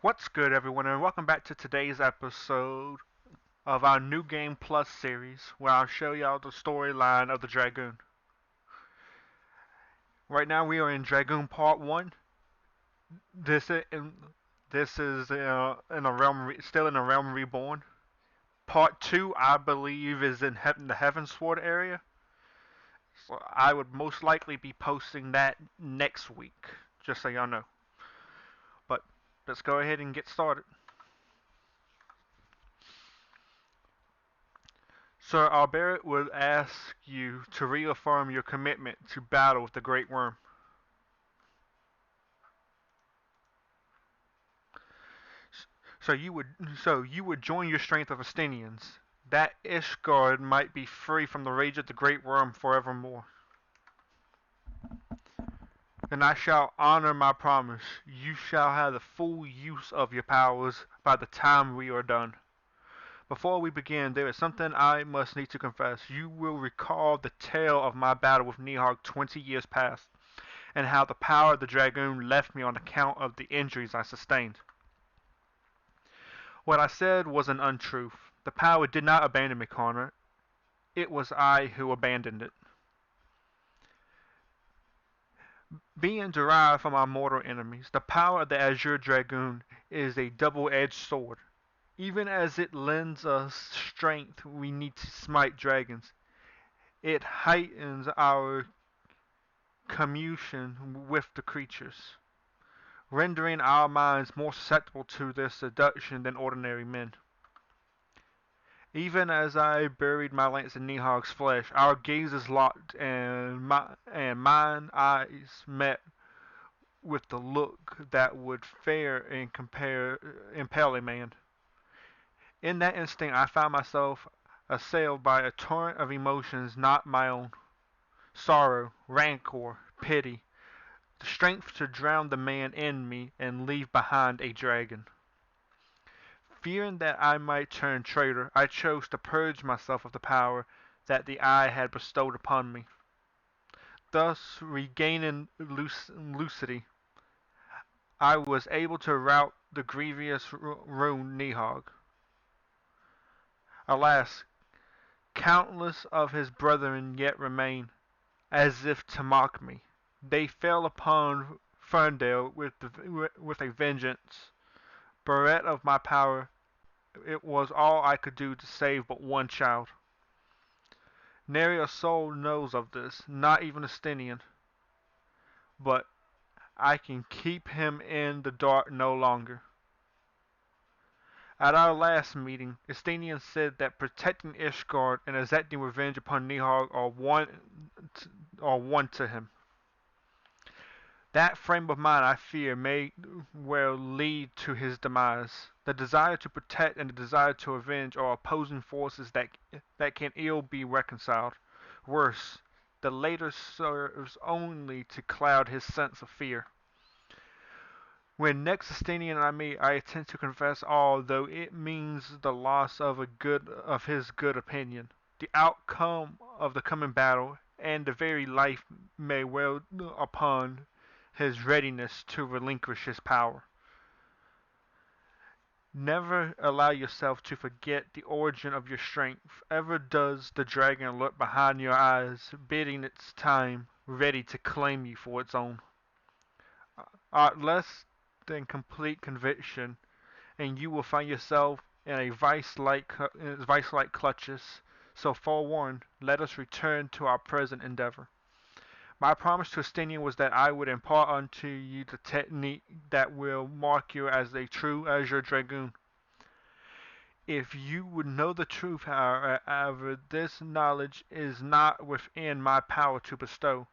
What's good, everyone, and welcome back to today's episode of our New Game Plus series, where I'll show y'all the storyline of the Dragoon. Right now, we are in Dragoon Part One. This is in a still in a realm reborn. Part Two, I believe, is in the Heaven Sword area. So I would most likely be posting that next week, just so y'all know. But let's go ahead and get started. Sir Albert would ask you to reaffirm your commitment to battle with the Great Worm. So you would join your strength of Estinians. That Ishgard might be free from the rage of the Great Worm forevermore. And I shall honor my promise. You shall have the full use of your powers by the time we are done. Before we begin, there is something I must need to confess. You will recall the tale of my battle with Nihog 20 years past, and how the power of the Dragoon left me on account of the injuries I sustained. What I said was an untruth. The power did not abandon me, Connor. It was I who abandoned it. Being derived from our mortal enemies, the power of the Azure Dragoon is a double-edged sword. Even as it lends us strength we need to smite dragons, it heightens our communion with the creatures, rendering our minds more susceptible to their seduction than ordinary men. Even as I buried my lance in Nihog's flesh, our gazes locked, and mine eyes met with the look that would fair and impale a man. In that instant, I found myself assailed by a torrent of emotions not my own: sorrow, rancor, pity, the strength to drown the man in me and leave behind a dragon. Fearing that I might turn traitor, I chose to purge myself of the power that the eye had bestowed upon me. Thus, regaining lucidity, I was able to rout the grievous rune Nihog. Alas, countless of his brethren yet remain, as if to mock me. They fell upon Ferndale with a vengeance. Bereft of my power, it was all I could do to save but one child. Nary a soul knows of this, not even Estinian. But I can keep him in the dark no longer. At our last meeting, Estinian said that protecting Ishgard and exacting revenge upon Nihog are one to him. That frame of mind, I fear, may well lead to his demise. The desire to protect and the desire to avenge are opposing forces that can ill be reconciled. Worse, the latter serves only to cloud his sense of fear. When next Justinian and I meet, I intend to confess all, though it means the loss of his good opinion. The outcome of the coming battle, and the very life may well upon his readiness to relinquish his power. Never allow yourself to forget the origin of your strength. Ever does the dragon lurk behind your eyes, biding its time, ready to claim you for its own. Art less than complete conviction, and you will find yourself in a vice-like clutches. So forewarned, let us return to our present endeavor. My promise to Estinian was that I would impart unto you the technique that will mark you as a true Azure Dragoon. If you would know the truth, however, this knowledge is not within my power to bestow.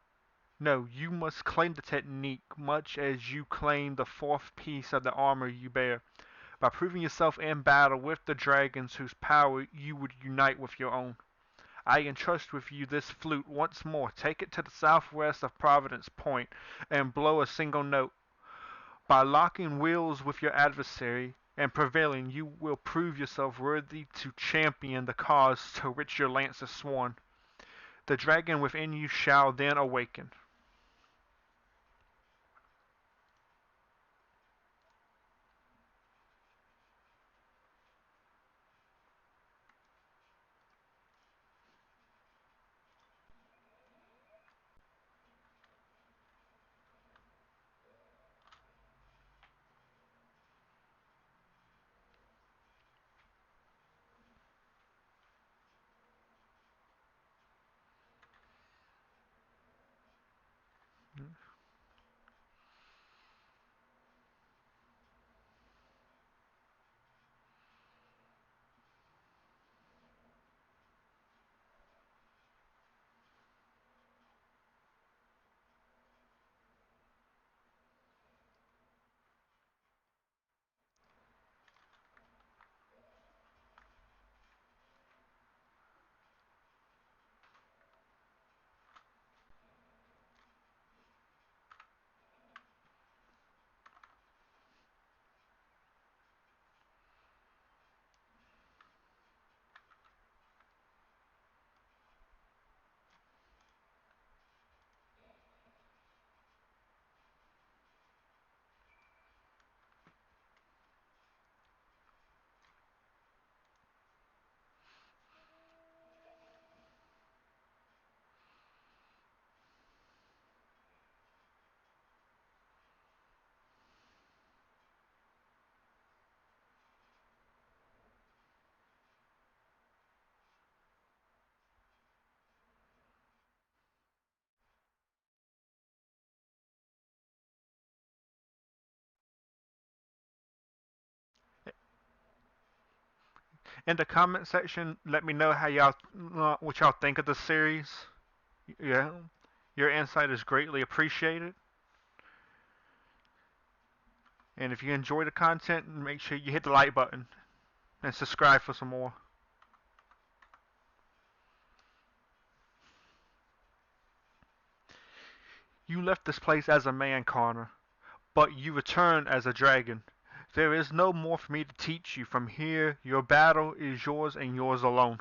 No, you must claim the technique much as you claim the fourth piece of the armor you bear, by proving yourself in battle with the dragons whose power you would unite with your own. I entrust with you this flute once more. Take it to the southwest of Providence Point and blow a single note. By locking wheels with your adversary and prevailing, you will prove yourself worthy to champion the cause to which your lance is sworn. The dragon within you shall then awaken. In the comment section, let me know how y'all what y'all think of the series. Yeah, your insight is greatly appreciated. And if you enjoy the content, make sure you hit the like button and subscribe for some more. You left this place as a man, Connor, but you return as a dragon. There is no more for me to teach you. From here, your battle is yours and yours alone.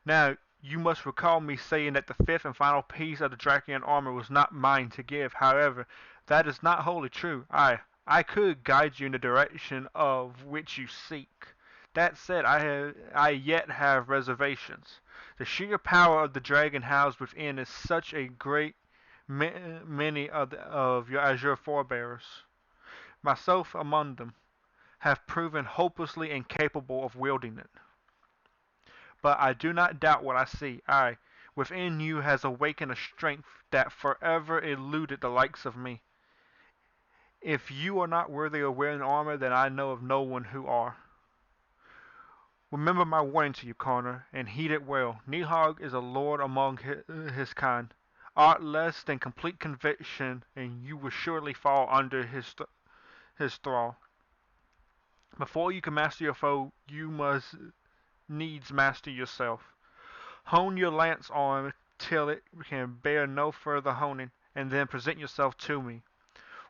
Now, you must recall me saying that the fifth and final piece of the Drakian armor was not mine to give. However, that is not wholly true. I could guide you in the direction of which you seek. That said, I yet have reservations. The sheer power of the dragon housed within is such a great many of your Azure forebears, myself among them, have proven hopelessly incapable of wielding it. But I do not doubt what I see. Within you has awakened a strength that forever eluded the likes of me. If you are not worthy of wearing armor, then I know of no one who are. Remember my warning to you, Connor, and heed it well. Nihog is a lord among his kind. Aught less than complete conviction, and you will surely fall under his thrall. Before you can master your foe, you must needs master yourself. Hone your lance arm till it can bear no further honing, and then present yourself to me.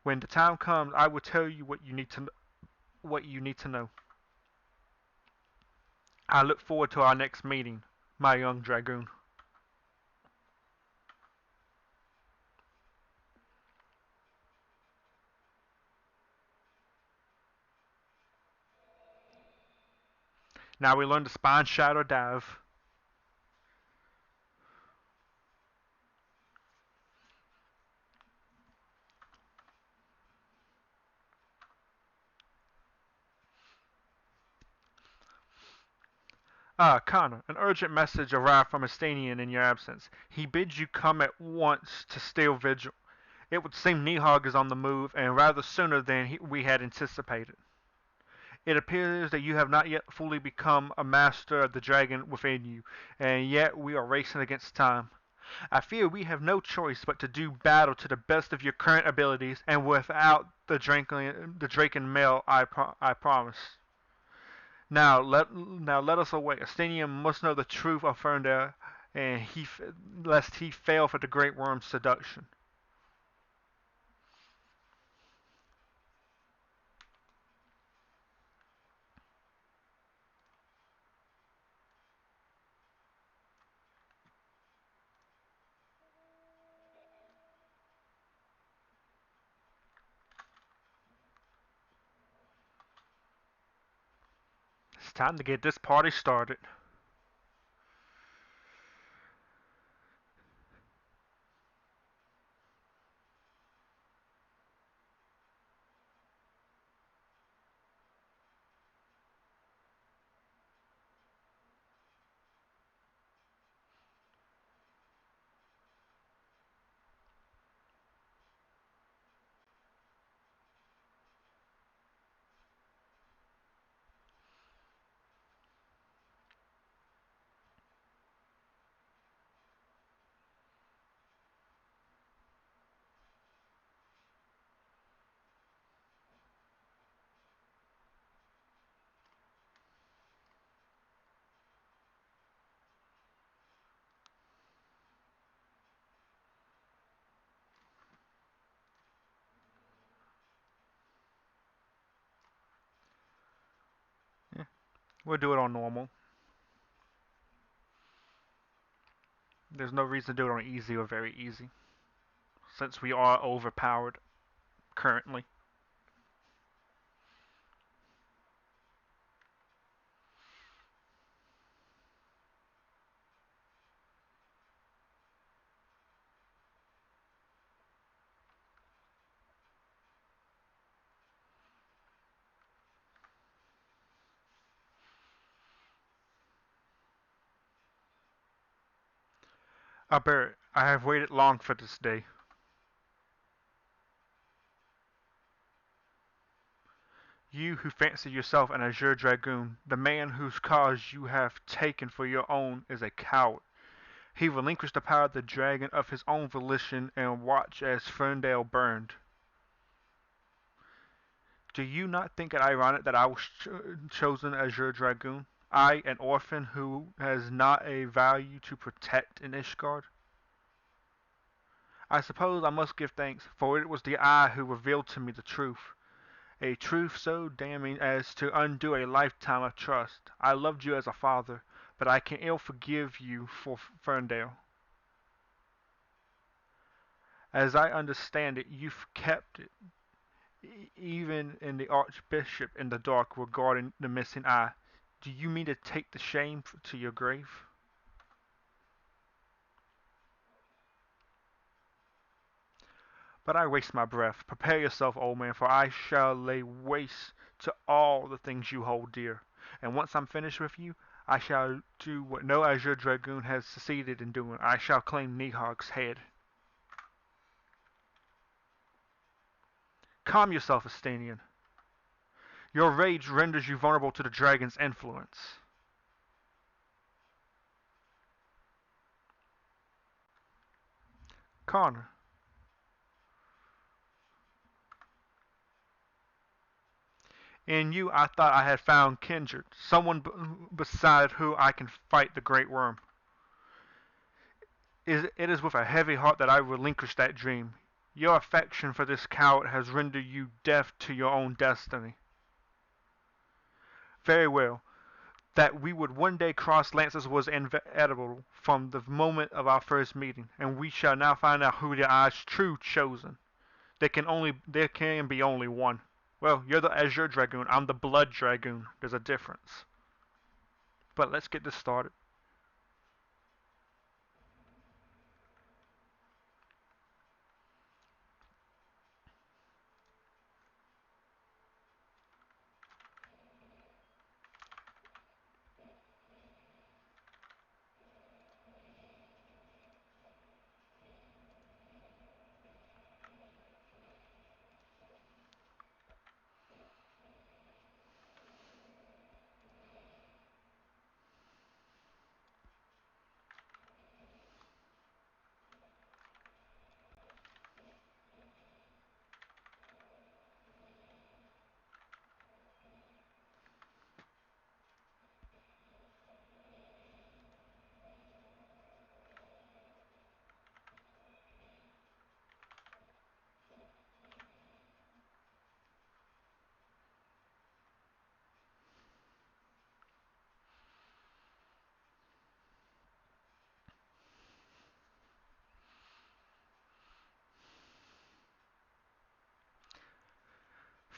When the time comes, I will tell you what you need to know. I look forward to our next meeting, my young dragoon. Now we learn the spine shadow dive. Connor, an urgent message arrived from Estanian in your absence. He bids you come at once to Steel Vigil. It would seem Nihog is on the move, and rather sooner than we had anticipated. It appears that you have not yet fully become a master of the dragon within you, and yet we are racing against time. I fear we have no choice but to do battle to the best of your current abilities, and without the Draken mail I promise. Now let us away. Estinian must know the truth of Ferndale, and lest he fail for the Great Worm's seduction. It's time to get this party started. We'll do it on normal. There's no reason to do it on easy or very easy, since we are overpowered currently. Albert, I have waited long for this day. You who fancy yourself an Azure Dragoon, the man whose cause you have taken for your own, is a coward. He relinquished the power of the dragon of his own volition and watched as Ferndale burned. Do you not think it ironic that I was chosen as your dragoon? I, an orphan who has not a value to protect in Ishgard? I suppose I must give thanks, for it was the eye who revealed to me the truth. A truth so damning as to undo a lifetime of trust. I loved you as a father, but I can ill forgive you for Ferndale. As I understand it, you've kept it, even in the Archbishop in the dark regarding the missing eye. Do you mean to take the shame to your grave? But I waste my breath. Prepare yourself, old man, for I shall lay waste to all the things you hold dear. And once I'm finished with you, I shall do what no Azure Dragoon has succeeded in doing. I shall claim Nihog's head. Calm yourself, Estanian. Your rage renders you vulnerable to the dragon's influence. Connor, in you I thought I had found kindred, someone beside who I can fight the great worm. It is with a heavy heart that I relinquish that dream. Your affection for this coward has rendered you deaf to your own destiny. Very well. That we would one day cross lances was inevitable from the moment of our first meeting, and we shall now find out who the eye's true chosen. There can be only one. Well, you're the Azure Dragoon. I'm the Blood Dragoon. There's a difference. But let's get this started.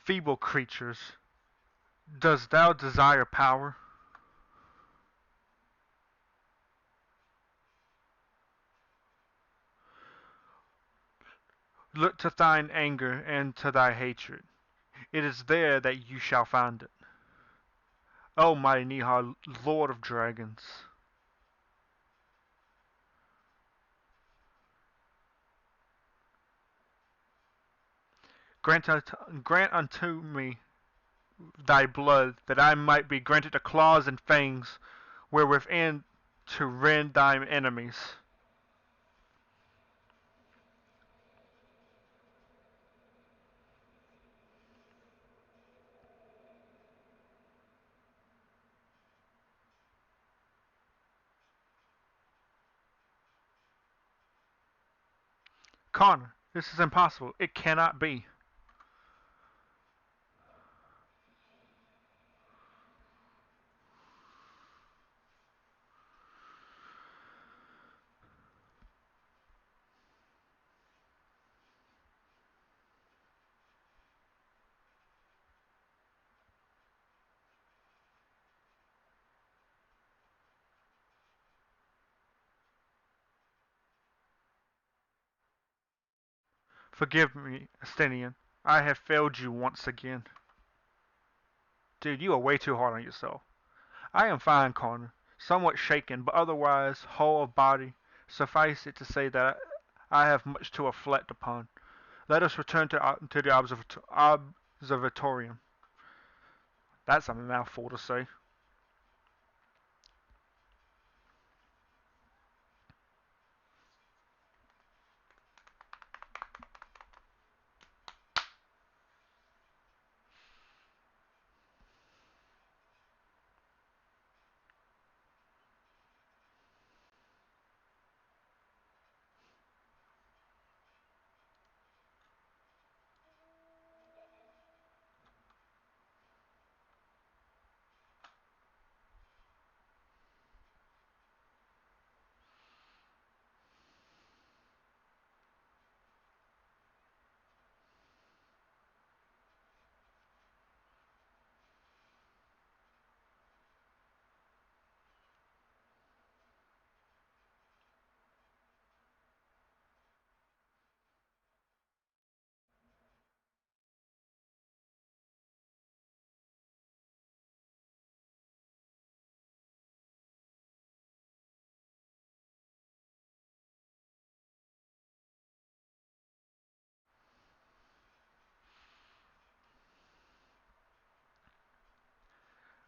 Feeble creatures, dost thou desire power? Look to thine anger and to thy hatred. It is there that you shall find it. O mighty Nihar, Lord of Dragons. Grant unto me thy blood, that I might be granted the claws and fangs wherewith to rend thine enemies. Connor, this is impossible. It cannot be. Forgive me, Estinian. I have failed you once again. Dude, you are way too hard on yourself. I am fine, Connor. Somewhat shaken, but otherwise whole of body. Suffice it to say that I have much to reflect upon. Let us return to the observatorium. That's a mouthful to say.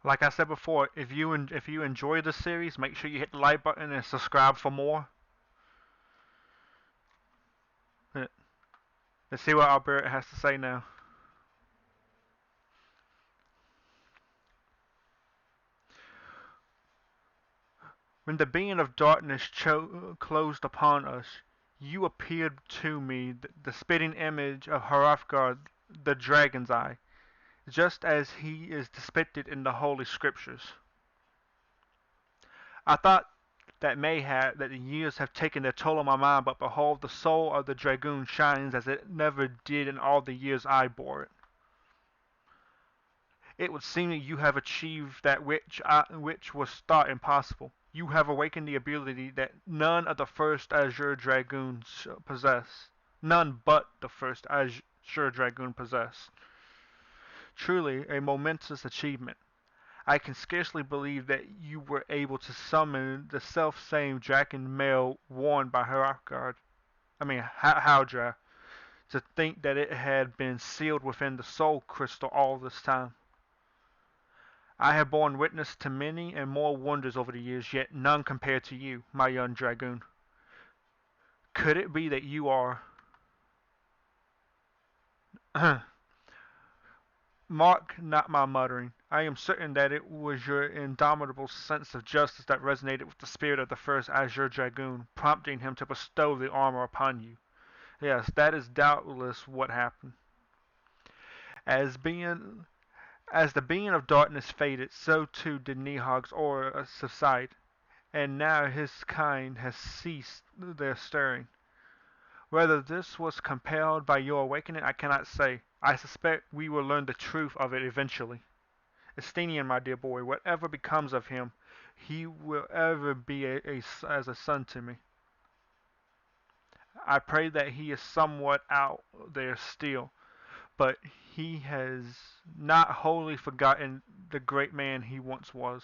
Like I said before, if you enjoy the series, make sure you hit the like button and subscribe for more. Let's see what Albert has to say now. When the being of darkness closed upon us, you appeared to me, the spitting image of Hrothgar, the dragon's eye, just as he is depicted in the Holy Scriptures. I thought that the years have taken their toll on my mind, but behold, the soul of the Dragoon shines as it never did in all the years I bore it. It would seem that you have achieved that which was thought impossible. You have awakened the ability that none of the first Azure Dragoons possess. None but the first Azure Dragoon possess. Truly a momentous achievement. I can scarcely believe that you were able to summon the self-same dragon mail worn by Haldra, to think that it had been sealed within the soul crystal all this time. I have borne witness to many and more wonders over the years, yet none compared to you, my young dragoon. Could it be that you are... Mark not my muttering. I am certain that it was your indomitable sense of justice that resonated with the spirit of the first Azure Dragoon, prompting him to bestow the armor upon you. Yes, that is doubtless what happened. As being as the being of darkness faded, so too did Nihog's aura subside, and now his kind has ceased their stirring. Whether this was compelled by your awakening, I cannot say. I suspect we will learn the truth of it eventually. Estinian, my dear boy, whatever becomes of him, he will ever be as a son to me. I pray that he is somewhat out there still, but he has not wholly forgotten the great man he once was.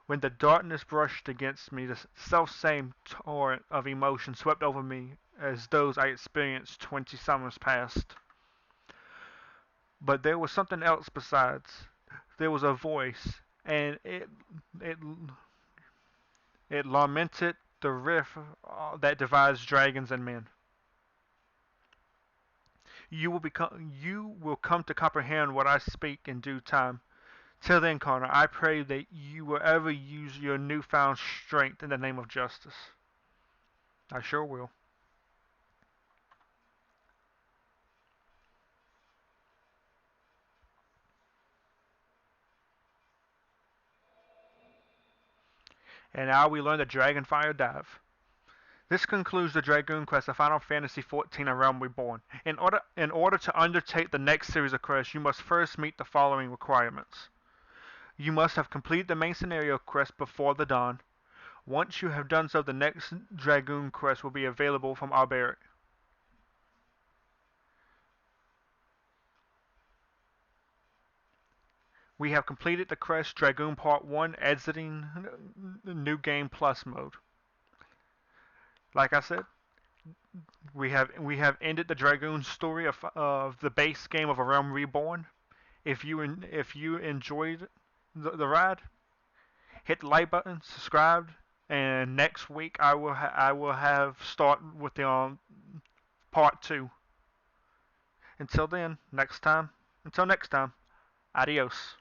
When the darkness brushed against me, the self-same torrent of emotion swept over me as those I experienced 20 summers past. But there was something else besides. There was a voice, and it it lamented the rift that divides dragons and men. You will come to comprehend what I speak in due time. Till then, Connor, I pray that you will ever use your newfound strength in the name of justice. I sure will. And now we learn the Dragonfire Dive. This concludes the Dragoon quest of Final Fantasy XIV: A Realm Reborn. In order to undertake the next series of quests, you must first meet the following requirements. You must have completed the main scenario quest before the dawn. Once you have done so, the next Dragoon quest will be available from Alberic. We have completed the quest Dragoon Part 1, exiting New Game Plus mode. Like I said, we have ended the Dragoon story of the base game of A Realm Reborn. If you enjoyed the ride, hit the like button, subscribe, and next week I will have start with the part 2. Until then, until next time, adios.